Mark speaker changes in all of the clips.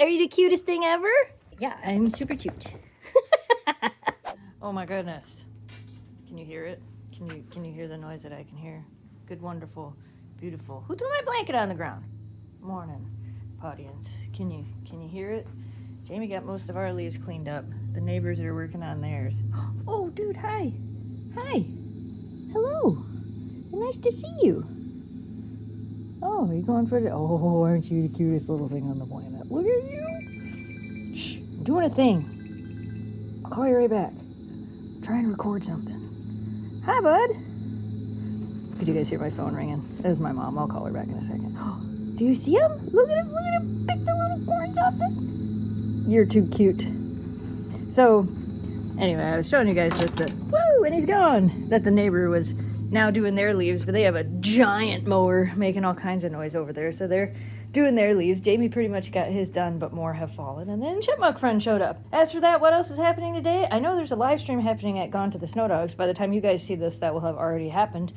Speaker 1: Are you the cutest thing ever? Yeah, I'm super cute. Oh my goodness. Can you hear it? Can you hear the noise that I can hear? Good, wonderful, beautiful. Who threw my blanket on the ground? Morning, audience. Can you hear it? Jamie got most of our leaves cleaned up. The neighbors are working on theirs. Oh, dude, hi. Hi. Hello. Nice to see you. Oh, are you going for the... Oh, aren't you the cutest little thing on the planet? Look at you. Shh, I'm doing a thing. I'll call you right back. I'm trying to record something. Hi, bud. Could you guys hear my phone ringing? That is my mom. I'll call her back in a second. Do you see him? Look at him. Look at him. Pick the little corns off the... You're too cute. So, anyway, I was showing you guys that the... Woo! And he's gone. That the neighbor was now doing their leaves, but they have a giant mower making all kinds of noise over there. So they're doing their leaves. Jamie pretty much got his done, but more have fallen. And then Chipmunk Friend showed up. As for that, what else is happening today? I know there's a live stream happening at Gone to the Snow Dogs. By the time you guys see this, that will have already happened.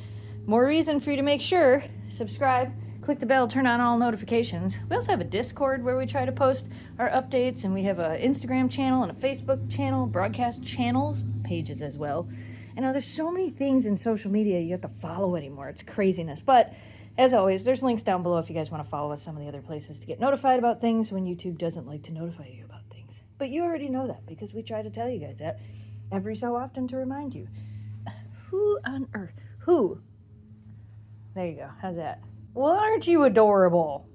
Speaker 1: More reason for you to make sure, subscribe, click the bell, turn on all notifications. We also have a Discord where we try to post our updates, and we have an Instagram channel and a Facebook channel, broadcast channels, pages as well. And now there's so many things in social media you have to follow anymore. It's craziness. But as always, there's links down below if you guys want to follow us some of the other places to get notified about things when YouTube doesn't like to notify you about things. But you already know that because we try to tell you guys that every so often to remind you. Who on earth? Who? There you go. How's that? Well, aren't you adorable?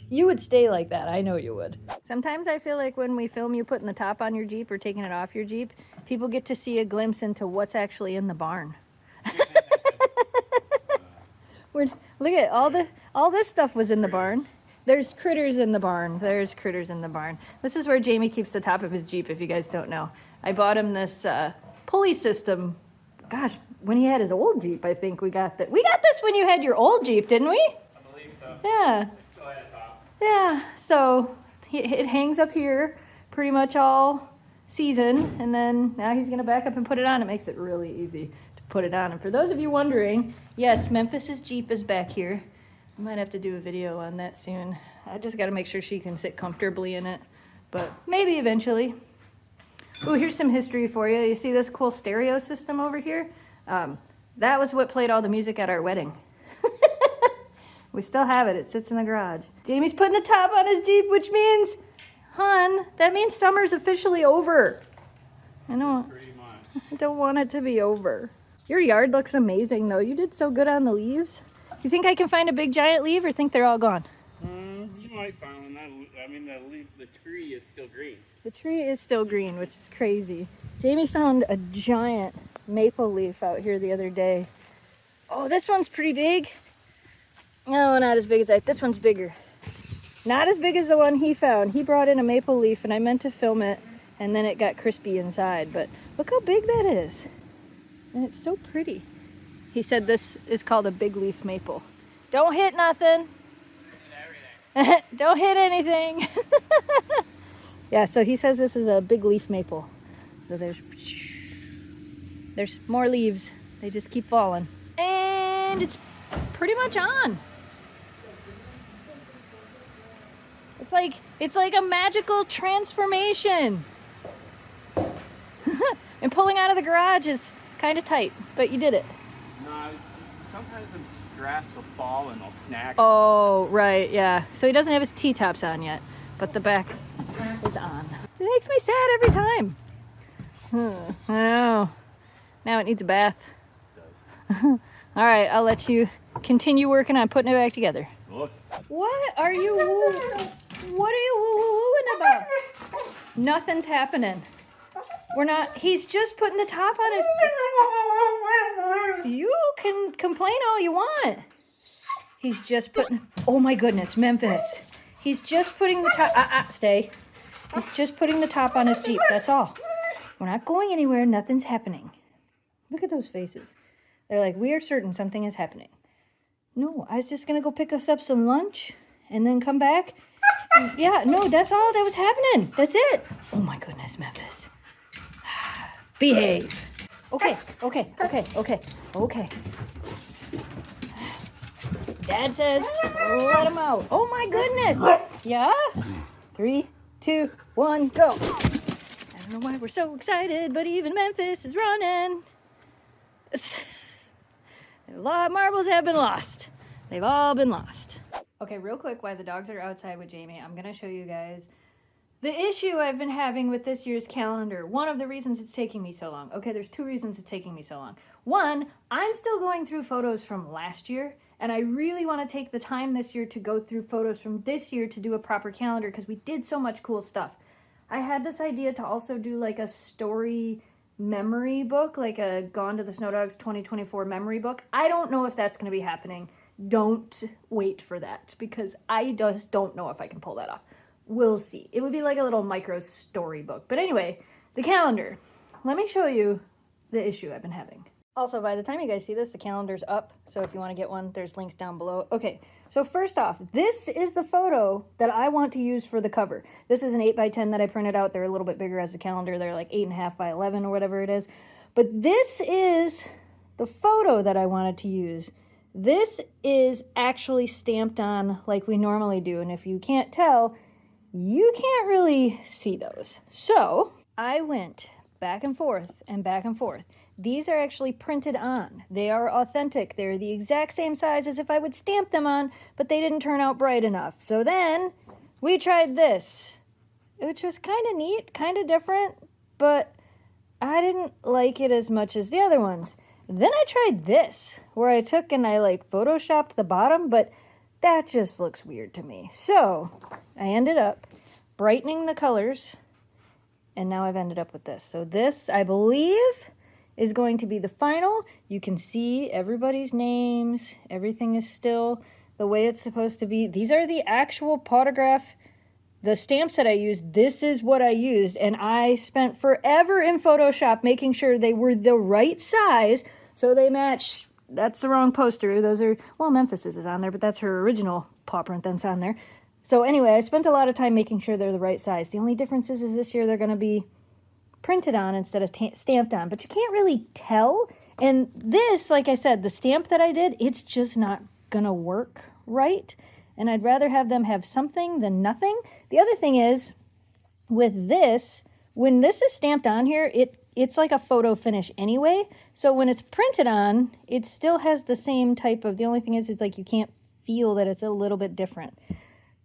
Speaker 1: You would stay like that. I know you would. Sometimes I feel like when we film you putting the top on your Jeep or taking it off your Jeep, people get to see a glimpse into what's actually in the barn. Look at all this stuff was in the barn. There's critters in the barn. There's critters in the barn. This is where Jamie keeps the top of his Jeep, if you guys don't know. I bought him this pulley system. Gosh, when he had his old Jeep, I think we got that. We got this when you had your old Jeep, didn't we?
Speaker 2: I believe so.
Speaker 1: Yeah.
Speaker 2: Still had a top.
Speaker 1: Yeah, so it hangs up here pretty much all season, and then now he's gonna back up and put it on. It makes it really easy to put it on. And for those of you wondering, yes, Memphis's Jeep is back here. I might have to do a video on that soon. I just gotta make sure she can sit comfortably in it, but maybe eventually. Ooh, here's some history for you. You see this cool stereo system over here? That was what played all the music at our wedding. We still have it. It sits in the garage. Jamie's putting the top on his Jeep, which means, hon, that means summer's officially over. I know.
Speaker 2: Pretty much.
Speaker 1: I don't want it to be over. Your yard looks amazing, though. You did so good on the leaves. You think I can find a big giant leaf, or think they're all gone?
Speaker 2: You might find one. I mean, the tree is still green.
Speaker 1: The tree is still green, which is crazy. Jamie found a giant maple leaf out here the other day. Oh, this one's pretty big. No, not as big as that. This one's bigger. Not as big as the one he found. He brought in a maple leaf, and I meant to film it, and then it got crispy inside. But look how big that is. And it's so pretty. He said this is called a big leaf maple. Don't hit nothing. Don't hit anything. Yeah, so he says this is a big leaf maple. So there's more leaves. They just keep falling. And it's pretty much on. It's like a magical transformation. And pulling out of the garage is kind of tight, but you did it.
Speaker 2: No, sometimes some scraps will fall and they'll snag.
Speaker 1: Oh, right, yeah. So he doesn't have his T-tops on yet, but the back is on. It makes me sad every time. I know. Now it needs a bath.
Speaker 2: It does.
Speaker 1: All right, I'll let you continue working on putting it back together.
Speaker 2: Look.
Speaker 1: What are you woo-wooing about? Nothing's happening. He's just putting the top on his... You can complain all you want. He's just putting... Oh my goodness, Memphis. He's just putting the top... Stay. He's just putting the top on his Jeep, that's all. We're not going anywhere, nothing's happening. Look at those faces. They're like, we are certain something is happening. No, I was just gonna go pick us up some lunch and then come back. And yeah, no, that's all that was happening. That's it. Oh my goodness, Memphis. Behave. Okay. Dad says, let him out. Oh my goodness. Yeah? 3, 2, 1, go. I don't know why we're so excited, but even Memphis is running. A lot of marbles have been lost. They've all been lost. Okay, real quick, while the dogs are outside with Jamie, I'm gonna show you guys the issue I've been having with this year's calendar. One of the reasons it's taking me so long. Okay, there's 2 reasons it's taking me so long. One, I'm still going through photos from last year, and I really want to take the time this year to go through photos from this year to do a proper calendar because we did so much cool stuff. I had this idea to also do like a story memory book, like a Gone to the Snow Dogs 2024 memory book. I don't know if that's going to be happening. Don't wait for that because I just don't know if I can pull that off. We'll see. It would be like a little micro storybook. But anyway, the calendar. Let me show you the issue I've been having. Also, by the time you guys see this, the calendar's up. So if you want to get one, there's links down below. Okay, so first off, this is the photo that I want to use for the cover. This is an 8x10 that I printed out. They're a little bit bigger as the calendar. They're like 8.5 by 11 or whatever it is. But this is the photo that I wanted to use. This is actually stamped on like we normally do. And if you can't tell, you can't really see those. So I went back and forth and back and forth. These are actually printed on. They are authentic. They're the exact same size as if I would stamp them on, but they didn't turn out bright enough. So then we tried this, which was kind of neat, kind of different, but I didn't like it as much as the other ones. Then I tried this, where I took and I like photoshopped the bottom, but that just looks weird to me. So I ended up brightening the colors, and now I've ended up with this. So this, I believe, is going to be the final. You can see everybody's names. Everything is still the way it's supposed to be. These are the actual potograph, the stamps that I used. This is what I used, and I spent forever in Photoshop making sure they were the right size so they match. That's the wrong poster. Those are, well, Memphis's is on there, but that's her original paw print that's on there. So anyway, I spent a lot of time making sure they're the right size. The only difference is this year they're going to be printed on instead of stamped on, but you can't really tell. And this, like I said, the stamp that I did, it's just not going to work right. And I'd rather have them have something than nothing. The other thing is, with this, when this is stamped on here, it's like a photo finish anyway. So when it's printed on, it still has the same type of, the only thing is it's like you can't feel that it's a little bit different.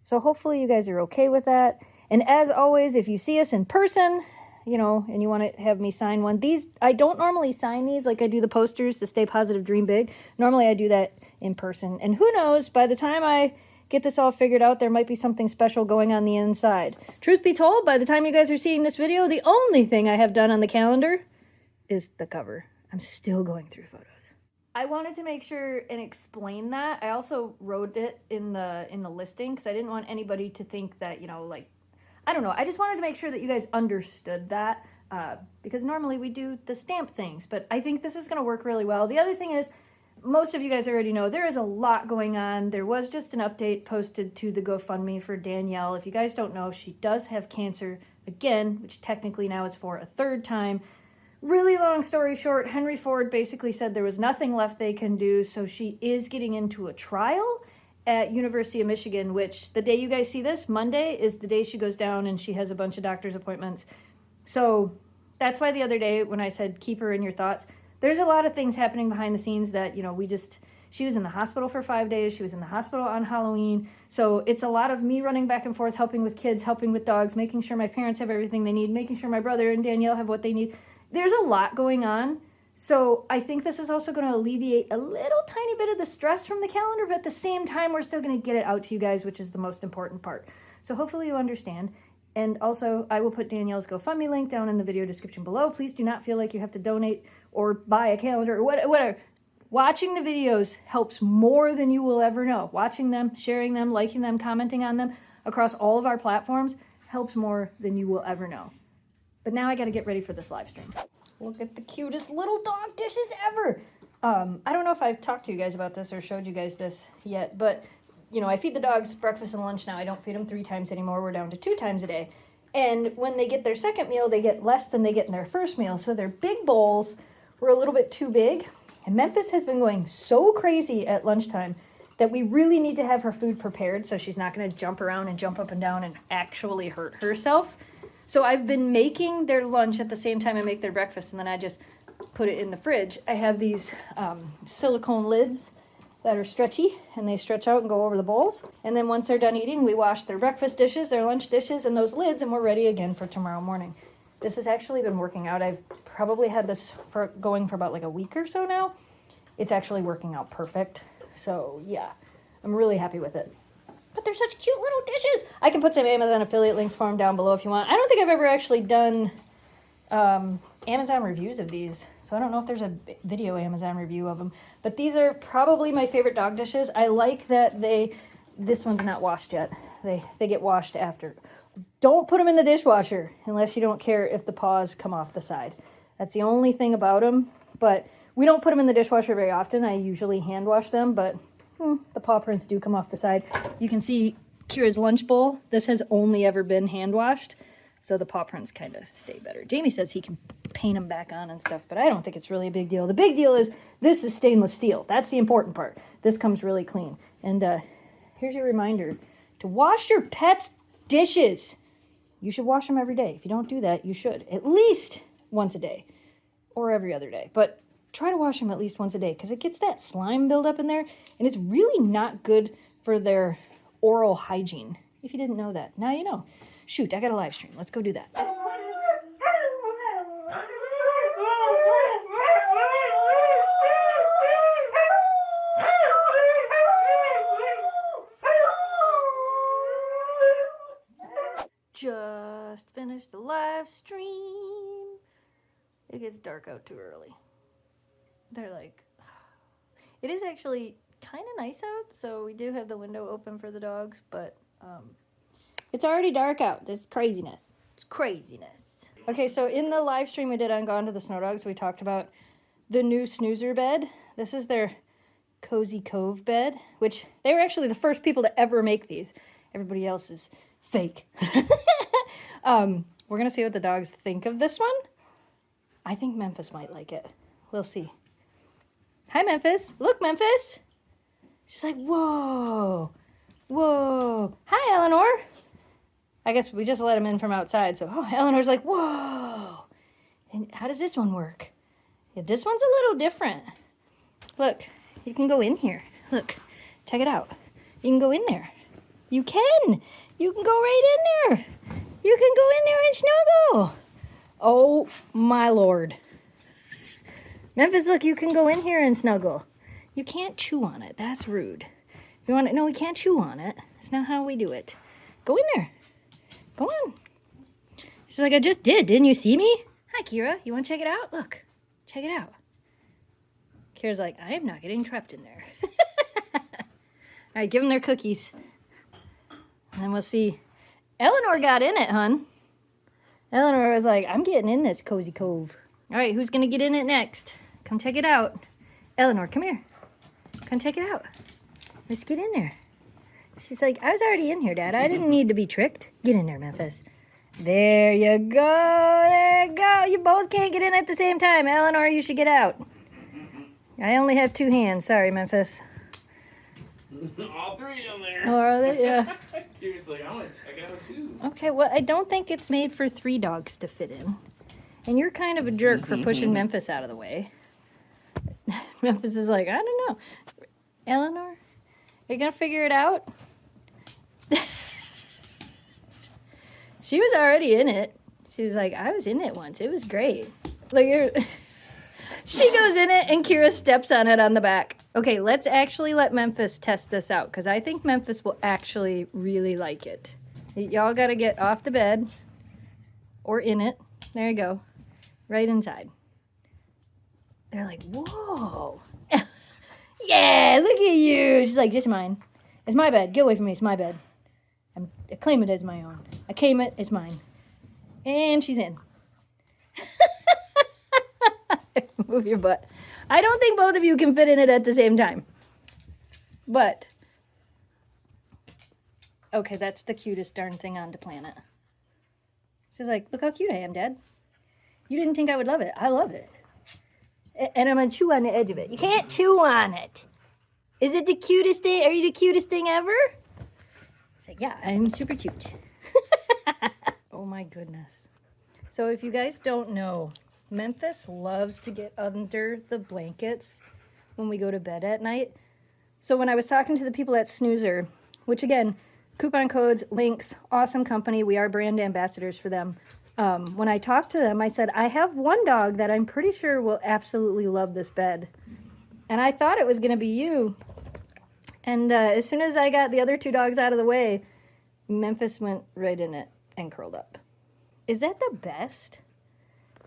Speaker 1: So hopefully you guys are okay with that. And as always, if you see us in person, you know, and you want to have me sign one, these, I don't normally sign these like I do the posters to stay positive, dream big. Normally I do that in person. And who knows, by the time I get this all figured out, there might be something special going on the inside. Truth be told, by the time you guys are seeing this video, the only thing I have done on the calendar is the cover. I'm still going through photos. I wanted to make sure and explain that. I also wrote it in the listing because I didn't want anybody to think that, you know, like, I don't know. I just wanted to make sure that you guys understood that because normally we do the stamp things, but I think this is going to work really well. The other thing is, most of you guys already know there is a lot going on. There was just an update posted to the GoFundMe for Danielle. If you guys don't know, she does have cancer again, which technically now is for a 3rd time. Really long story short, Henry Ford basically said there was nothing left they can do, so she is getting into a trial at University of Michigan, which the day you guys see this, Monday, is the day she goes down and she has a bunch of doctor's appointments. So that's why the other day when I said keep her in your thoughts, there's a lot of things happening behind the scenes that, you know, she was in the hospital for 5 days. She was in the hospital on Halloween. So it's a lot of me running back and forth, helping with kids, helping with dogs, making sure my parents have everything they need, making sure my brother and Danielle have what they need. There's a lot going on. So I think this is also going to alleviate a little tiny bit of the stress from the calendar, but at the same time, we're still going to get it out to you guys, which is the most important part. So hopefully you understand. And also, I will put Danielle's GoFundMe link down in the video description below. Please do not feel like you have to donate or buy a calendar or whatever. Watching the videos helps more than you will ever know. Watching them, sharing them, liking them, commenting on them across all of our platforms helps more than you will ever know. But now I got to get ready for this live stream. Look at the cutest little dog dishes ever. I don't know if I've talked to you guys about this or showed you guys this yet, but you know, I feed the dogs breakfast and lunch now. I don't feed them 3 times anymore. We're down to 2 times a day. And when they get their second meal, they get less than they get in their first meal. So their big bowls were a little bit too big. And Memphis has been going so crazy at lunchtime that we really need to have her food prepared so she's not going to jump around and jump up and down and actually hurt herself. So I've been making their lunch at the same time I make their breakfast, and then I just put it in the fridge. I have these silicone lids that are stretchy, and they stretch out and go over the bowls. And then once they're done eating, we wash their breakfast dishes, their lunch dishes, and those lids, and we're ready again for tomorrow morning. This has actually been working out. I've probably had this going for about like a week or so now. It's actually working out perfect. So yeah, I'm really happy with it. But they're such cute little dishes. I can put some Amazon affiliate links for them down below if you want. I don't think I've ever actually done Amazon reviews of these. So I don't know if there's a video Amazon review of them. But these are probably my favorite dog dishes. I like that this one's not washed yet. They get washed after. Don't put them in the dishwasher unless you don't care if the paws come off the side. That's the only thing about them. But we don't put them in the dishwasher very often. I usually hand wash them, but the paw prints do come off the side. You can see Kira's lunch bowl. This has only ever been hand washed. So the paw prints kind of stay better. Jamie says he can paint them back on and stuff, but I don't think it's really a big deal. The big deal is this is stainless steel. That's the important part. This comes really clean. And here's your reminder to wash your pet's dishes. You should wash them every day. If you don't do that, you should. At least once a day or every other day. But try to wash them at least once a day because it gets that slime buildup in there, and it's really not good for their oral hygiene. If you didn't know that, now you know. Shoot, I got a live stream. Let's go do that. Just finished the live stream. It gets dark out too early. They're like, it is actually kind of nice out, so we do have the window open for the dogs, but it's already dark out. This is craziness. It's craziness. Okay, so in the live stream we did on Gone to the Snow Dogs, we talked about the new snoozer bed. This is their Cozy Cove bed, which they were actually the first people to ever make these. Everybody else is fake. We're going to see what the dogs think of this one. I think Memphis might like it. We'll see. Hi, Memphis. Look, Memphis. She's like, whoa. Whoa. Hi, Eleanor. I guess we just let him in from outside. So, Eleanor's like, whoa. And how does this one work? Yeah, this one's a little different. Look, you can go in here. Look, check it out. You can go in there. You can. You can go right in there. You can go in there and snuggle. Oh, my Lord. Memphis, look, you can go in here and snuggle. You can't chew on it. That's rude. You want it? No, we can't chew on it. That's not how we do it. Go in there. Go on. She's like, I just did. Didn't you see me? Hi, Kira. You want to check it out? Look. Check it out. Kira's like, I am not getting trapped in there. All right, give them their cookies. And then we'll see. Eleanor got in it, hon. Eleanor was like, I'm getting in this Cozy Cove. All right, who's going to get in it next? Come check it out. Eleanor, come here. Come check it out. Let's get in there. She's like, I was already in here, Dad. I didn't need to be tricked. Get in there, Memphis. There you go. There you go. You both can't get in at the same time. Eleanor, you should get out. I only have two hands. Sorry, Memphis.
Speaker 2: All three in there.
Speaker 1: Oh, are they? Yeah.
Speaker 2: Kira's like, I want to check out too.
Speaker 1: Okay, well, I don't think it's made for 3 dogs to fit in. And you're kind of a jerk for pushing Memphis out of the way. Memphis is like, I don't know. Eleanor, are you going to figure it out? She was already in it. She was like, I was in it once. It was great. Like, she goes in it and Kira steps on it on the back. Okay, let's actually let Memphis test this out because I think Memphis will actually really like it. Y'all got to get off the bed or in it. There you go. Right inside. They're like, whoa. Yeah, look at you. She's like, just mine. It's my bed. Get away from me. It's my bed. I claim it as my own. I claim it as mine. And she's in. Move your butt. I don't think both of you can fit in it at the same time. But, okay, that's the cutest darn thing on the planet. She's like, look how cute I am, Dad. You didn't think I would love it. I love it. And I'm going to chew on the edge of it. You can't chew on it. Is it the cutest thing? Are you the cutest thing ever? It's like, yeah, I'm super cute. Oh my goodness. So if you guys don't know, Memphis loves to get under the blankets when we go to bed at night. So when I was talking to the people at Snoozer, which again, coupon codes, links, awesome company. We are brand ambassadors for them. When I talked to them, I said, I have one dog that I'm pretty sure will absolutely love this bed. And I thought it was going to be you. And as soon as I got the other two dogs out of the way, Memphis went right in it and curled up. Is that the best?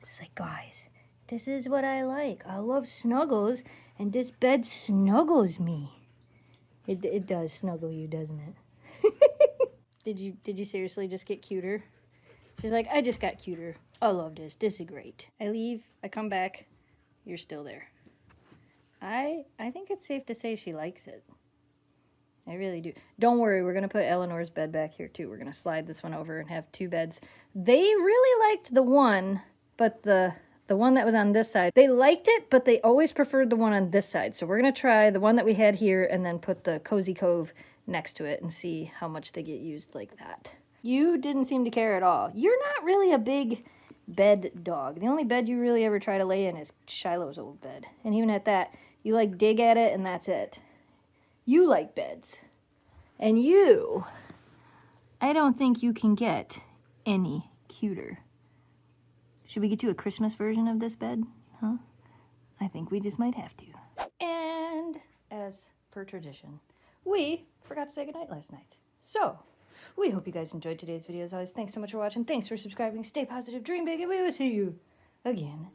Speaker 1: It's like, guys, this is what I like. I love snuggles, and this bed snuggles me. It does snuggle you, doesn't it? Did you seriously just get cuter? She's like, I just got cuter. I love this. This is great. I leave. I come back. You're still there. I think it's safe to say she likes it. I really do. Don't worry, we're going to put Eleanor's bed back here too. We're going to slide this one over and have two beds. They really liked the one, but the one that was on this side, they liked it, but they always preferred the one on this side. So we're going to try the one that we had here and then put the Cozy Cove next to it and see how much they get used like that. You didn't seem to care at all. You're not really a big bed dog. The only bed you really ever try to lay in is Shiloh's old bed. And even at that, you like dig at it and that's it. You like beds. And you, I don't think you can get any cuter. Should we get you a Christmas version of this bed? Huh? I think we just might have to. And as per tradition, we forgot to say goodnight last night. So, we hope you guys enjoyed today's video. As always, thanks so much for watching. Thanks for subscribing. Stay positive, dream big, and we will see you again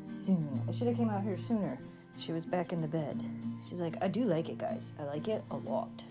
Speaker 1: soon. I should have came out here sooner. She was back in the bed. She's like, I do like it, guys. I like it a lot.